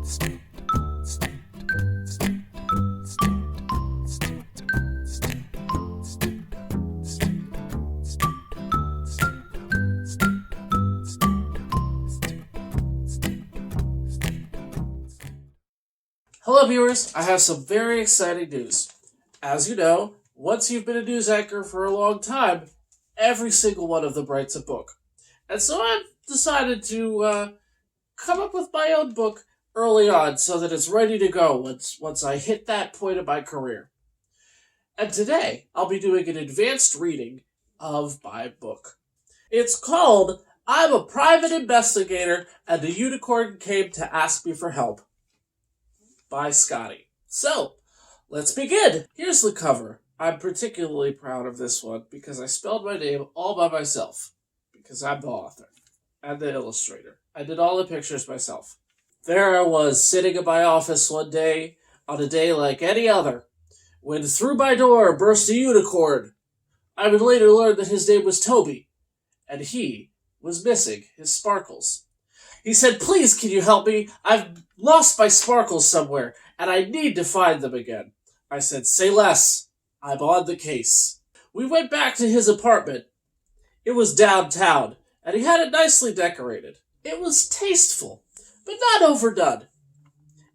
Hello viewers, I have some very exciting news. As you know, once you've been a news anchor for a long time, every single one of them writes a book. And so I've decided to come up with my own book early on so that it's ready to go once I hit that point of my career. And today, I'll be doing an advanced reading of my book. It's called I'm a Private Investigator and the Unicorn Came to Ask Me for Help by Scotty. So, let's begin. Here's the cover. I'm particularly proud of this one because I spelled my name all by myself. Because I'm the author and the illustrator. I did all the pictures myself. There I was, sitting in my office one day, on a day like any other, when through my door burst a unicorn. I would later learn that his name was Toby, and he was missing his sparkles. He said, "Please, can you help me? I've lost my sparkles somewhere, and I need to find them again." I said, "Say less. I'm on the case." We went back to his apartment. It was downtown, and he had it nicely decorated. It was tasteful, but not overdone.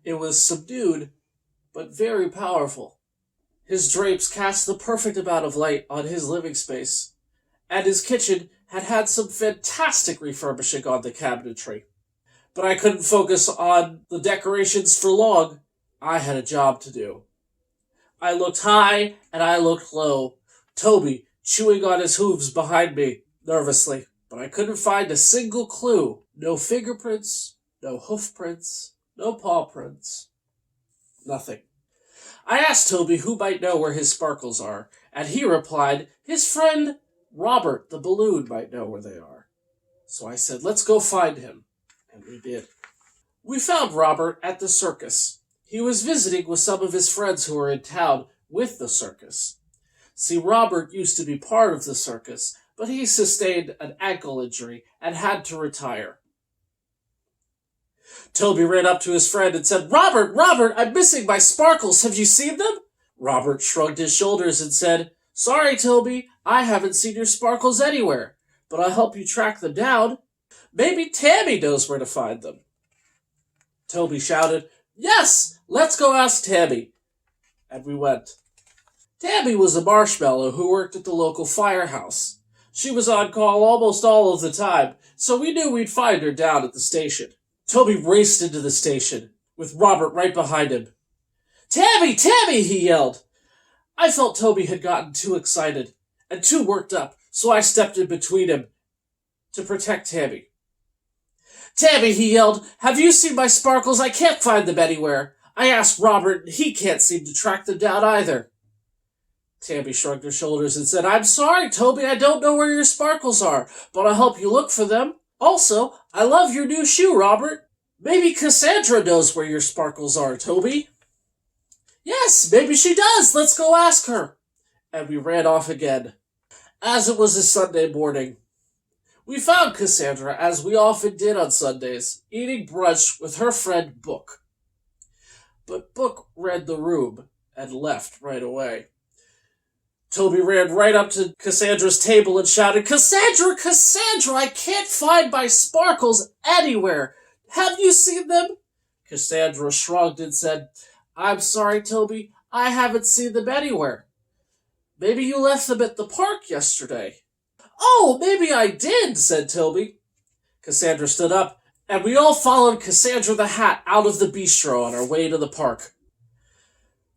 It was subdued, but very powerful. His drapes cast the perfect amount of light on his living space, and his kitchen had had some fantastic refurbishing on the cabinetry. But I couldn't focus on the decorations for long. I had a job to do. I looked high and I looked low. Toby chewing on his hooves behind me, nervously. But I couldn't find a single clue. No fingerprints, no hoof prints, no paw prints. Nothing. I asked Toby who might know where his sparkles are, and he replied his friend Robert the balloon might know where they are. So I said, let's go find him. And we did. We found Robert at the circus. He was visiting with some of his friends who were in town with the circus. See, Robert used to be part of the circus, but he sustained an ankle injury and had to retire. Toby ran up to his friend and said, Robert, I'm missing my sparkles. Have you seen them?" Robert shrugged his shoulders and said, "Sorry, Toby, I haven't seen your sparkles anywhere, but I'll help you track them down. Maybe Tammy knows where to find them." Toby shouted, "Yes, let's go ask Tammy." And we went. Tammy was a marshmallow who worked at the local firehouse. She was on call almost all of the time, so we knew we'd find her down at the station. Toby raced into the station, with Robert right behind him. "Tammy, Tammy!" he yelled. I felt Toby had gotten too excited and too worked up, so I stepped in between him to protect Tammy. "Tammy," he yelled, "have you seen my sparkles? I can't find them anywhere. I asked Robert, and he can't seem to track them down either." Tammy shrugged her shoulders and said, "I'm sorry, Toby, I don't know where your sparkles are, but I'll help you look for them. Also, I love your new shoe, Robert. Maybe Cassandra knows where your sparkles are, Toby." "Yes, maybe she does. Let's go ask her." And we ran off again. As it was a Sunday morning, we found Cassandra, as we often did on Sundays, eating brunch with her friend Book. But Book read the room and left right away. Toby ran right up to Cassandra's table and shouted, Cassandra, I can't find my sparkles anywhere. Have you seen them?" Cassandra shrugged and said, "I'm sorry, Toby, I haven't seen them anywhere. Maybe you left them at the park yesterday." "Oh, maybe I did," said Toby. Cassandra stood up, and we all followed Cassandra the Hat out of the bistro on our way to the park.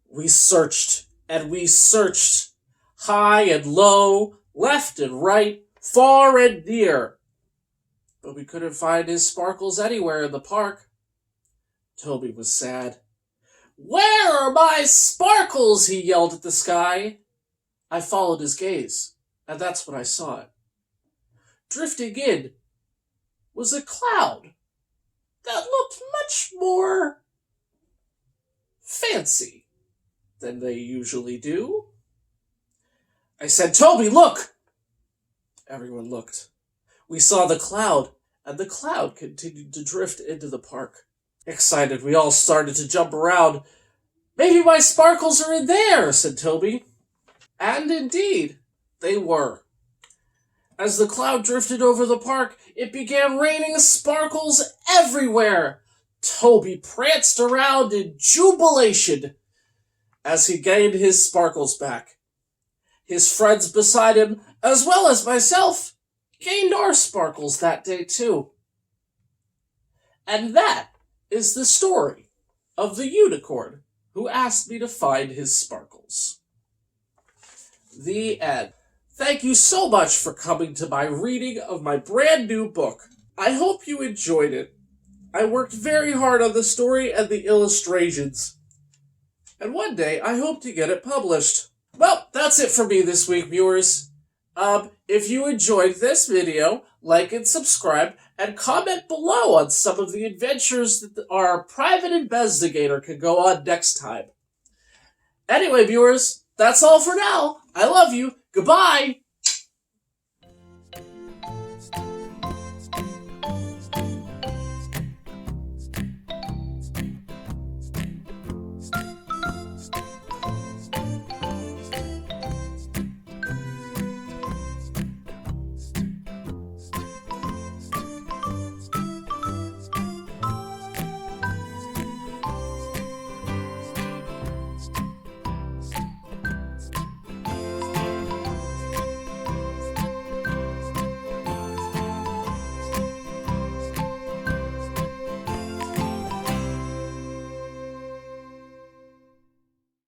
We searched, and we searched, high and low, left and right, far and near. But we couldn't find his sparkles anywhere in the park. Toby was sad. "Where are my sparkles?" he yelled at the sky. I followed his gaze, and that's when I saw it. Drifting in was a cloud that looked much more fancy than they usually do. I said, "Toby, look!" Everyone looked. We saw the cloud, and the cloud continued to drift into the park. Excited, we all started to jump around. Maybe my sparkles are in there, said Toby. And indeed, they were. As the cloud drifted over the park, it began raining sparkles everywhere. Toby pranced around in jubilation as he gained his sparkles back. His friends beside him, as well as myself, gained our sparkles that day too. And that is the story of the unicorn who asked me to find his sparkles. The end. Thank you so much for coming to my reading of my brand new book. I hope you enjoyed it. I worked very hard on the story and the illustrations. And one day I hope to get it published. Well, that's it for me this week, viewers. If you enjoyed this video, like and subscribe, and comment below on some of the adventures that our private investigator can go on next time. Anyway, viewers, that's all for now. I love you. Goodbye.